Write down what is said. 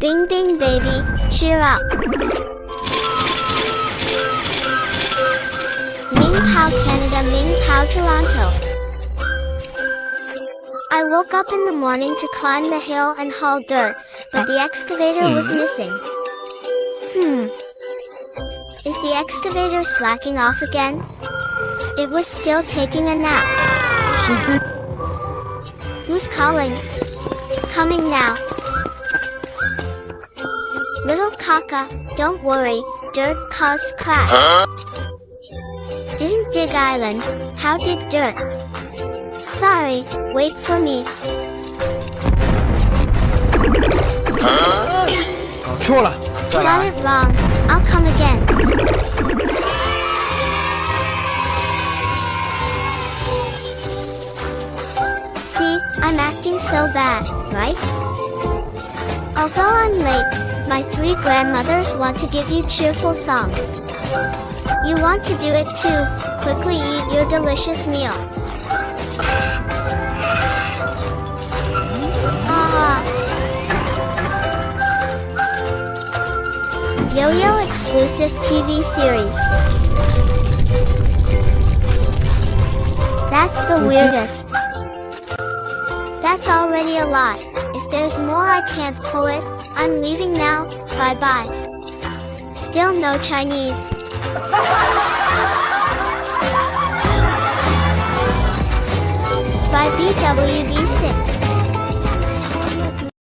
Bing bing baby, cheer up. Ming Pao Canada, Ming Pao Toronto. I woke up in the morning to climb the hill and haul dirt, but the excavator was missing. Is the excavator slacking off again? It was still taking a nap. Who's calling? Coming now. Little Kaka, don't worry, dirt caused crash. Didn't dig island, how dig dirt? Sorry, wait for me. 错了，再 Got 来。 it wrong, I'll come again. See, I'm acting so bad, right? Although I'm late, my 3 grandmothers want to give you cheerful songs. You want to do it too, quickly eat your delicious meal. Yo-Yo exclusive TV series. That's the weirdest. That's already a lot. If there's more I can't pull it, I'm leaving now, bye-bye. Still no Chinese. By BWD